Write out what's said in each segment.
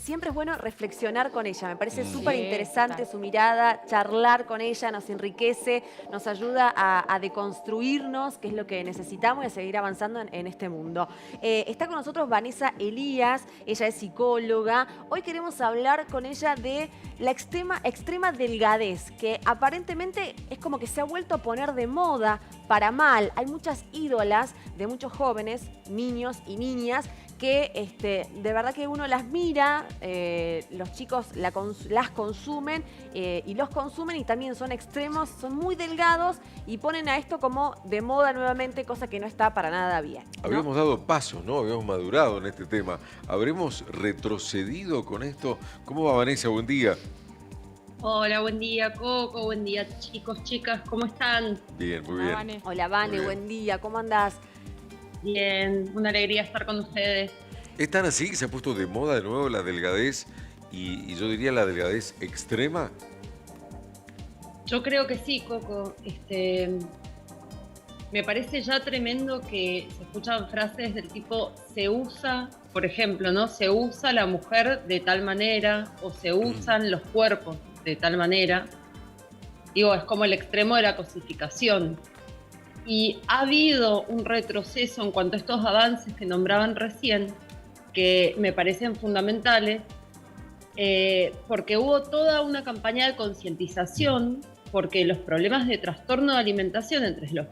siempre es bueno reflexionar con ella. Me parece súper Sí, interesante total. su mirada, charlar con ella, nos enriquece, nos ayuda a deconstruirnos, que es lo que necesitamos y a seguir avanzando en este mundo. Está con nosotros Vanessa Elías, ella es psicóloga. Hoy queremos hablar con ella de la extrema delgadez, que aparentemente es como que se ha vuelto a poner de moda para mal. Hay muchas ídolas de muchos jóvenes, niños y niñas, que de verdad que uno las mira, los chicos las consumen y los consumen y también son extremos, son muy delgados y ponen a esto como de moda nuevamente, cosa que no está para nada bien, ¿no? Habíamos dado pasos, ¿no? Habíamos madurado en este tema. ¿Habremos retrocedido con esto? ¿Cómo va, Vanessa? Buen día. Hola, buen día Coco, buen día chicos, chicas, ¿cómo están? Bien, muy Hola, bien. Vane. Hola, Muy Vane, bien. buen día, ¿cómo andás? Bien, una alegría estar con ustedes. ¿Es tan así que se ha puesto de moda de nuevo la delgadez y yo diría la delgadez extrema? Yo creo que sí, Coco. Me parece ya tremendo que se escuchan frases del tipo se usa, por ejemplo, ¿no? Se usa la mujer de tal manera o se usan los cuerpos de tal manera. Digo, es como el extremo de la cosificación. Y ha habido un retroceso en cuanto a estos avances que nombraban recién, que me parecen fundamentales, porque hubo toda una campaña de concientización, porque los problemas de trastorno de alimentación, entre los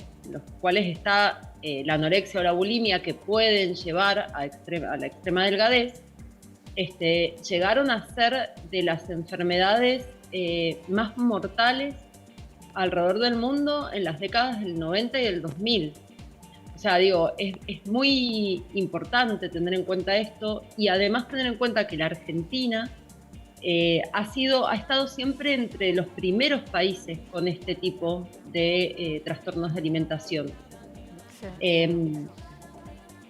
cuales está la anorexia o la bulimia, que pueden llevar a la extrema delgadez, llegaron a ser de las enfermedades más mortales alrededor del mundo en las décadas del 90 y del 2000. O sea, digo, es muy importante tener en cuenta esto y además tener en cuenta que la Argentina ha estado siempre entre los primeros países con este tipo de trastornos de alimentación. Sí.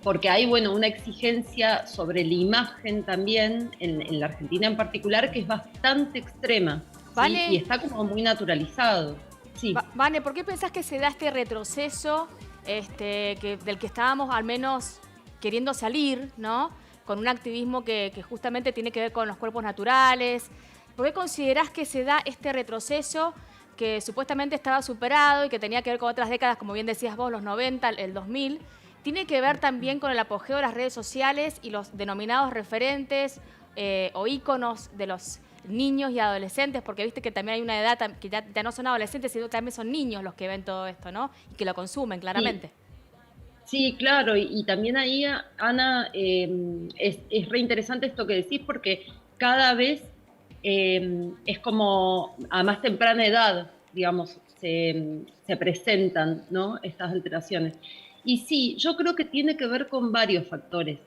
Porque hay, bueno, una exigencia sobre la imagen también, en la Argentina en particular, que es bastante extrema, ¿sí? Vane, Y está como muy naturalizado. Sí. Vane, ¿por qué pensás que se da este retroceso del que estábamos al menos queriendo salir, ¿no? Con un activismo que justamente tiene que ver con los cuerpos naturales. ¿Por qué considerás que se da este retroceso que supuestamente estaba superado y que tenía que ver con otras décadas, como bien decías vos, los 90, el 2000? Tiene que ver también con el apogeo de las redes sociales y los denominados referentes o íconos de los niños y adolescentes, porque viste que también hay una edad que ya no son adolescentes, sino que también son niños los que ven todo esto, ¿no? Y que lo consumen, claramente. Sí, claro, y también ahí, Ana, es re interesante esto que decís porque cada vez es como a más temprana edad, digamos, se presentan, ¿no? Estas alteraciones. Y sí, yo creo que tiene que ver con varios factores.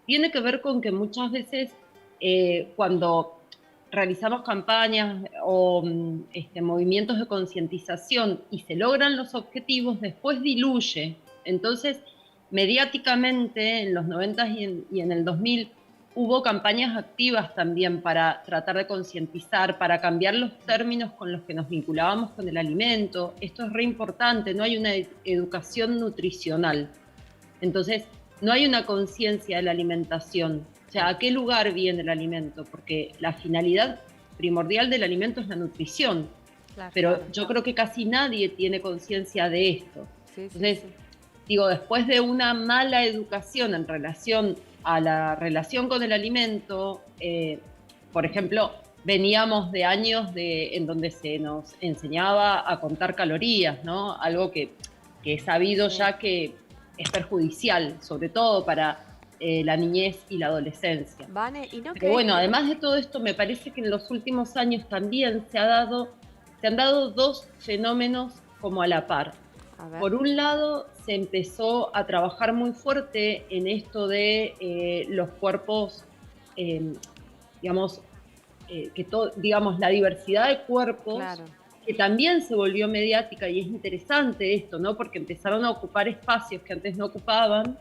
Tiene que ver con que muchas veces cuando realizamos campañas o movimientos de concientización y se logran los objetivos, después diluye. Entonces, mediáticamente en los 90 y en el 2000 hubo campañas activas también para tratar de concientizar, para cambiar los términos con los que nos vinculábamos con el alimento. Esto es re importante, no hay una educación nutricional. Entonces, no hay una conciencia de la alimentación. O sea, ¿a qué lugar viene el alimento? Porque la finalidad primordial del alimento es la nutrición. Claro. Pero yo creo que casi nadie tiene conciencia de esto. Sí, sí, Entonces, sí. digo, después de una mala educación en relación a la relación con el alimento, por ejemplo, veníamos de años en donde se nos enseñaba a contar calorías, ¿no? Algo que es sabido ya que es perjudicial, sobre todo para la niñez y la adolescencia. Vane, ¿y no Pero crees bueno, que... además de todo esto, me parece que en los últimos años también se han dado dos fenómenos como a la par. A ver. Por un lado, se empezó a trabajar muy fuerte en esto de los cuerpos, digamos, digamos, la diversidad de cuerpos, Claro. que también se volvió mediática y es interesante esto, ¿no? Porque empezaron a ocupar espacios que antes no ocupaban,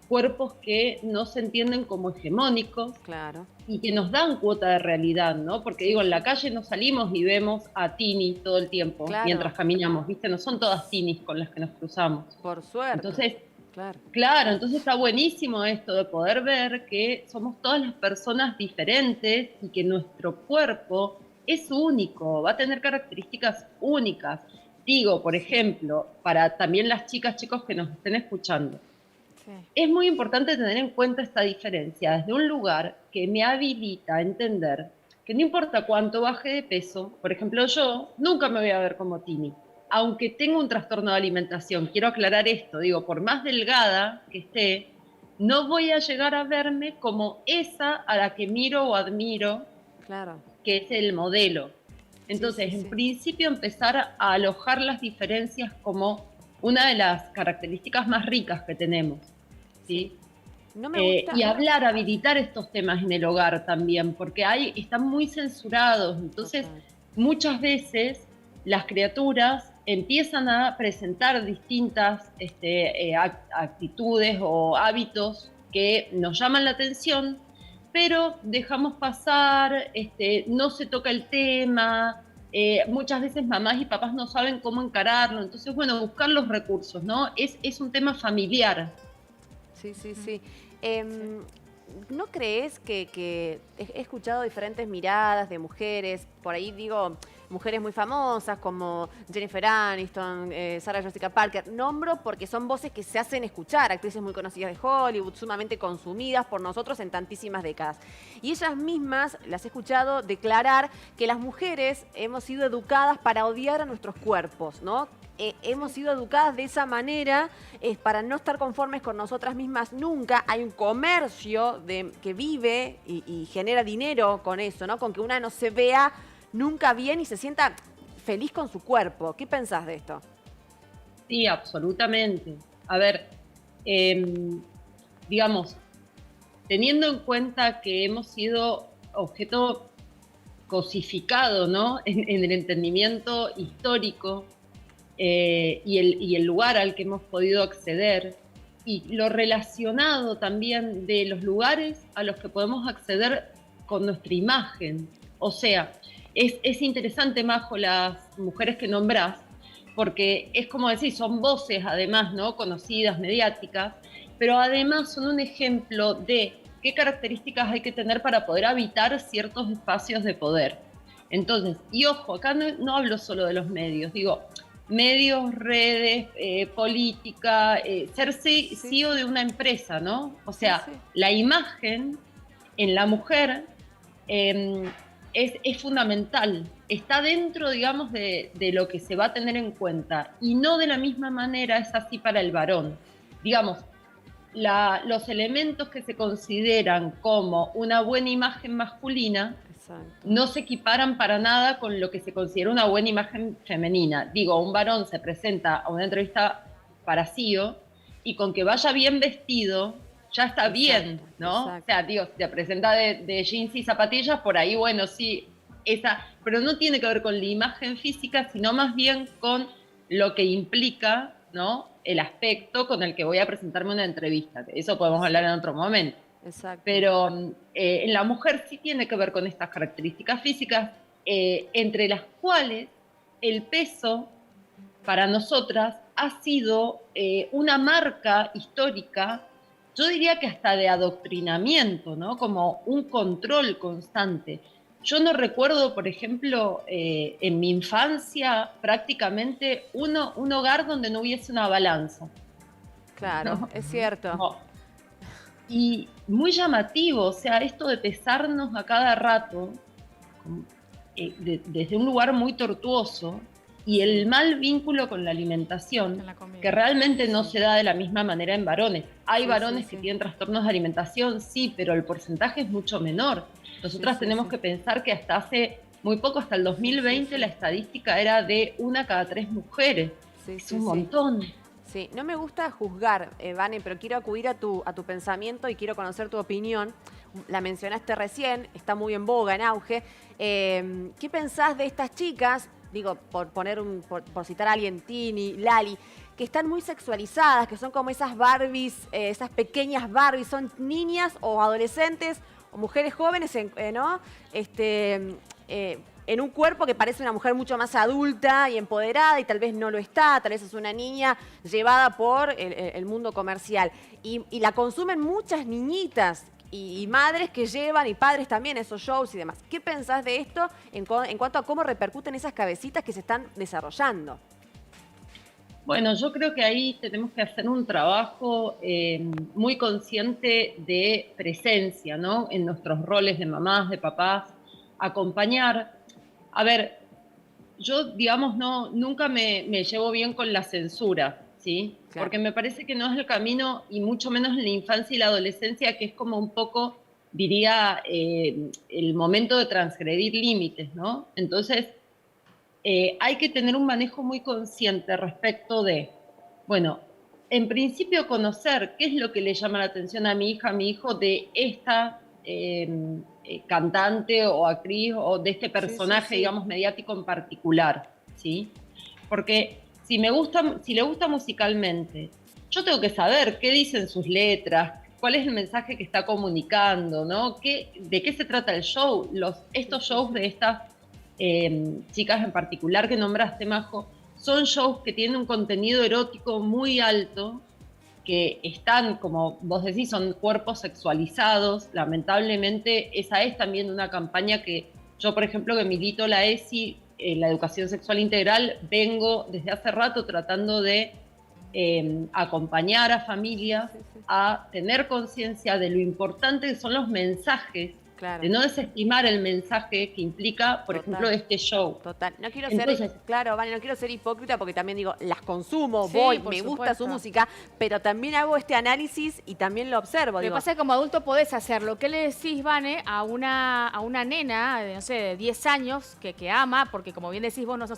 cuerpos que no se entienden como hegemónicos Claro. y que nos dan cuota de realidad, ¿no? Porque digo, en la calle no salimos y vemos a Tini todo el tiempo Claro. mientras caminamos, ¿viste? No son todas Tinis con las que nos cruzamos. Por suerte. Entonces, Claro. Claro, entonces está buenísimo esto de poder ver que somos todas las personas diferentes y que nuestro cuerpo es único, va a tener características únicas. Digo, por ejemplo, para también las chicas, chicos que nos estén escuchando, Sí. es muy importante tener en cuenta esta diferencia desde un lugar que me habilita a entender que no importa cuánto baje de peso, por ejemplo, yo nunca me voy a ver como Tini, aunque tenga un trastorno de alimentación. Quiero aclarar esto, digo, por más delgada que esté, no voy a llegar a verme como esa a la que miro o admiro, Claro. que es el modelo. Sí, Entonces, sí, en sí. principio, empezar a alojar las diferencias como una de las características más ricas que tenemos, ¿sí? No me gusta. Y hablar, habilitar estos temas en el hogar también, porque están muy censurados. Entonces, Total. muchas veces las criaturas empiezan a presentar distintas actitudes o hábitos que nos llaman la atención, pero dejamos pasar, no se toca el tema. Muchas veces mamás y papás no saben cómo encararlo. Entonces, bueno, buscar los recursos, ¿no? Es un tema familiar. Sí, sí, sí. ¿No crees que he escuchado diferentes miradas de mujeres, por ahí digo, mujeres muy famosas como Jennifer Aniston, Sarah Jessica Parker, nombro porque son voces que se hacen escuchar, actrices muy conocidas de Hollywood, sumamente consumidas por nosotros en tantísimas décadas. Y ellas mismas las he escuchado declarar que las mujeres hemos sido educadas para odiar a nuestros cuerpos, ¿no? Hemos sido educadas de esa manera para no estar conformes con nosotras mismas nunca. Hay un comercio que vive y genera dinero con eso, ¿no? Con que una no se vea nunca bien y se sienta feliz con su cuerpo. ¿Qué pensás de esto? Sí, absolutamente. A ver, digamos, teniendo en cuenta que hemos sido objeto cosificado, ¿no? En el entendimiento histórico y el lugar al que hemos podido acceder y lo relacionado también de los lugares a los que podemos acceder con nuestra imagen. O sea, es interesante, Majo, las mujeres que nombrás, porque es como decir, son voces además, ¿no? Conocidas, mediáticas, pero además son un ejemplo de qué características hay que tener para poder habitar ciertos espacios de poder. Entonces, y ojo, acá no hablo solo de los medios, digo, medios, redes, política, ser CEO de una empresa, ¿no? O sea, Sí, sí. la imagen en la mujer es fundamental. Está dentro, digamos, de lo que se va a tener en cuenta. Y no de la misma manera es así para el varón. Digamos, los elementos que se consideran como una buena imagen masculina Exacto. no se equiparan para nada con lo que se considera una buena imagen femenina. Digo, un varón se presenta a una entrevista para CEO y con que vaya bien vestido ya está bien, ¿no? Exacto. O sea, digo, se presenta de jeans y zapatillas, por ahí, bueno, sí, pero no tiene que ver con la imagen física, sino más bien con lo que implica, ¿no? El aspecto con el que voy a presentarme una entrevista. De eso podemos hablar en otro momento. Exacto. Pero en la mujer sí tiene que ver con estas características físicas, entre las cuales el peso para nosotras ha sido una marca histórica, yo diría que hasta de adoctrinamiento, ¿no? Como un control constante. Yo no recuerdo, por ejemplo, en mi infancia prácticamente un hogar donde no hubiese una balanza. Claro, ¿No? es cierto. No. Y muy llamativo, o sea, esto de pesarnos a cada rato, desde un lugar muy tortuoso, y el mal vínculo con la alimentación, Con la comida. que realmente no se da de la misma manera en varones. Hay Sí, varones sí, que sí. tienen trastornos de alimentación, sí, pero el porcentaje es mucho menor. Nosotras Sí, sí, tenemos sí. que pensar que hasta hace muy poco, hasta el 2020, sí. la estadística era de 1 cada 3 mujeres. Sí, Es sí, un sí. montón. Sí, no me gusta juzgar, Vane, pero quiero acudir a tu pensamiento y quiero conocer tu opinión. La mencionaste recién, está muy en boga, en auge. ¿Qué pensás de estas chicas? Digo, por citar a alguien, Tini, Lali, que están muy sexualizadas, que son como esas Barbies, esas pequeñas Barbies, son niñas o adolescentes o mujeres jóvenes, ¿no? en un cuerpo que parece una mujer mucho más adulta y empoderada y tal vez no lo está, tal vez es una niña llevada por el mundo comercial. Y la consumen muchas niñitas y madres que llevan, y padres también, esos shows y demás. ¿Qué pensás de esto en cuanto a cómo repercuten esas cabecitas que se están desarrollando? Bueno, yo creo que ahí tenemos que hacer un trabajo muy consciente de presencia, ¿no? En nuestros roles de mamás, de papás, acompañar. A ver, yo, digamos, nunca me llevo bien con la censura, ¿sí? Claro. Porque me parece que no es el camino, y mucho menos en la infancia y la adolescencia, que es como un poco, diría, el momento de transgredir límites, ¿no? Entonces, hay que tener un manejo muy consciente respecto de, bueno, en principio conocer qué es lo que le llama la atención a mi hija, a mi hijo de esta cantante o actriz o de este personaje, digamos, mediático en particular, ¿sí? Porque si le gusta musicalmente, yo tengo que saber qué dicen sus letras, cuál es el mensaje que está comunicando, ¿no? ¿De qué se trata el show? Estos shows de estas chicas en particular que nombraste, Majo, son shows que tienen un contenido erótico muy alto, que están, como vos decís, son cuerpos sexualizados. Lamentablemente, esa es también una campaña que yo, por ejemplo, que milito la ESI, la educación sexual integral, vengo desde hace rato tratando de acompañar a familias a tener conciencia de lo importante que son los mensajes, Claro. de no desestimar el mensaje que implica, por ejemplo, este show. Total. No quiero Entonces, ser, claro, Vane, no quiero ser hipócrita porque también digo, las consumo, Sí, voy, por me gusta supuesto. su música, pero también hago este análisis y también lo observo. Lo que Digo, pasa es que como adulto podés hacerlo. ¿Qué le decís, Vane, a una nena, no sé, de 10 años que ama? Porque como bien decís vos, no se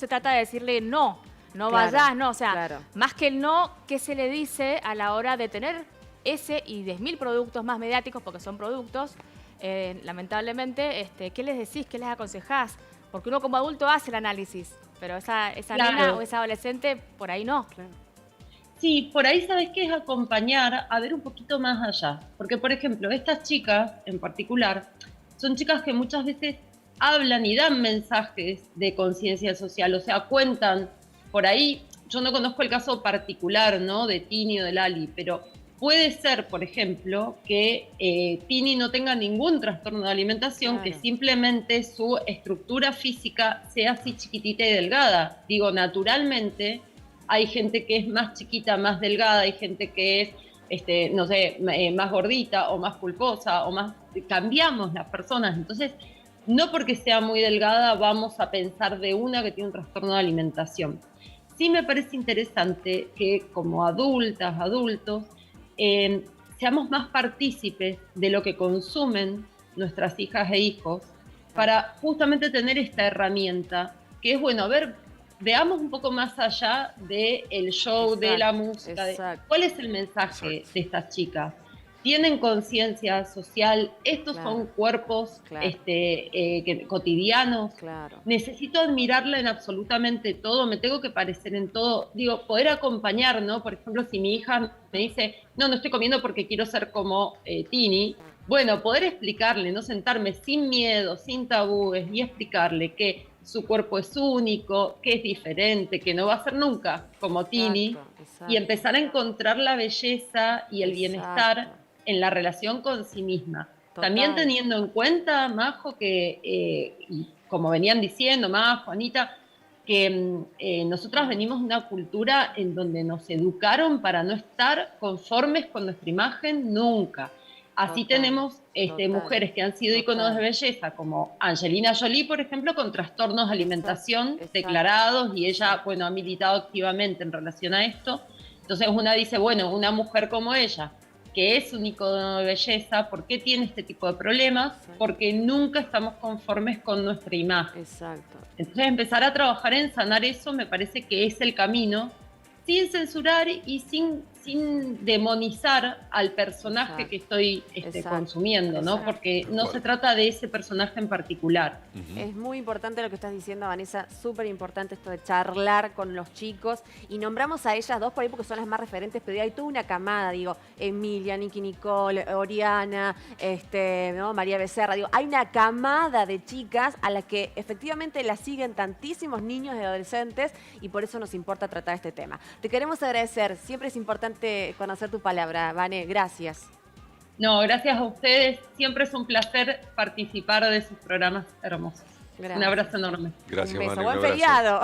trata de decirle no Claro, vayas, no. O sea, claro. más que el no, ¿qué se le dice a la hora de tener ese y 10.000 productos más mediáticos, porque son productos? Lamentablemente, ¿qué les decís? ¿Qué les aconsejás? Porque uno como adulto hace el análisis, pero esa Claro. nena o esa adolescente, por ahí no. Claro. sí, por ahí sabes qué es acompañar a ver un poquito más allá. Porque, por ejemplo, estas chicas en particular son chicas que muchas veces hablan y dan mensajes de conciencia social, o sea, cuentan por ahí. Yo no conozco el caso particular, ¿no?, de Tini o de Lali, pero puede ser, por ejemplo, que Tini no tenga ningún trastorno de alimentación, Claro. que simplemente su estructura física sea así chiquitita y delgada. Digo, naturalmente hay gente que es más chiquita, más delgada, hay gente que es, no sé, más gordita o más pulposa o más... Cambiamos las personas, entonces no porque sea muy delgada vamos a pensar de una que tiene un trastorno de alimentación. Sí me parece interesante que como adultas, adultos, seamos más partícipes de lo que consumen nuestras hijas e hijos para justamente tener esta herramienta que es, bueno, a ver, veamos un poco más allá del show, de la música, exacto. cuál es el mensaje de estas chicas. Tienen conciencia social, estos Claro. son cuerpos Claro. cotidianos. Claro. Necesito admirarla en absolutamente todo, me tengo que parecer en todo. Digo, poder acompañar, ¿no? Por ejemplo, si mi hija me dice, no estoy comiendo porque quiero ser como Tini, bueno, poder explicarle, no sentarme sin miedo, sin tabúes y explicarle que su cuerpo es único, que es diferente, que no va a ser nunca como Tini, Exacto. y empezar a encontrar la belleza y el Exacto. bienestar en la relación con sí misma. Total. También teniendo en cuenta, Majo, que, y como venían diciendo, Majo, Anita, que nosotras venimos de una cultura en donde nos educaron para no estar conformes con nuestra imagen nunca. Así Total, tenemos total, mujeres que han sido íconos de belleza, como Angelina Jolie, por ejemplo, con trastornos de alimentación Exacto. declarados, y ella, bueno, ha militado activamente en relación a esto. Entonces una dice, bueno, una mujer como ella, que es un ícono de belleza, ¿por qué tiene este tipo de problemas? Exacto. Porque nunca estamos conformes con nuestra imagen. Exacto. Entonces empezar a trabajar en sanar eso me parece que es el camino, sin censurar y sin sin demonizar al personaje Exacto. que estoy Exacto. consumiendo, ¿no? Exacto. Porque no Tal se cual. trata de ese personaje en particular. Es muy importante lo que estás diciendo, Vanessa, súper importante esto de charlar con los chicos, y nombramos a ellas dos por ahí porque son las más referentes, pero hay toda una camada, digo, Emilia, Nicky Nicole, Oriana, ¿no? María Becerra, digo, hay una camada de chicas a las que efectivamente las siguen tantísimos niños y adolescentes, y por eso nos importa tratar este tema. Te queremos agradecer, siempre es importante conocer tu palabra, Vane, gracias. No, gracias a ustedes. Siempre es un placer participar de sus programas hermosos. Gracias. Un abrazo enorme. Gracias, Un beso, Vane, un buen abrazo. feriado.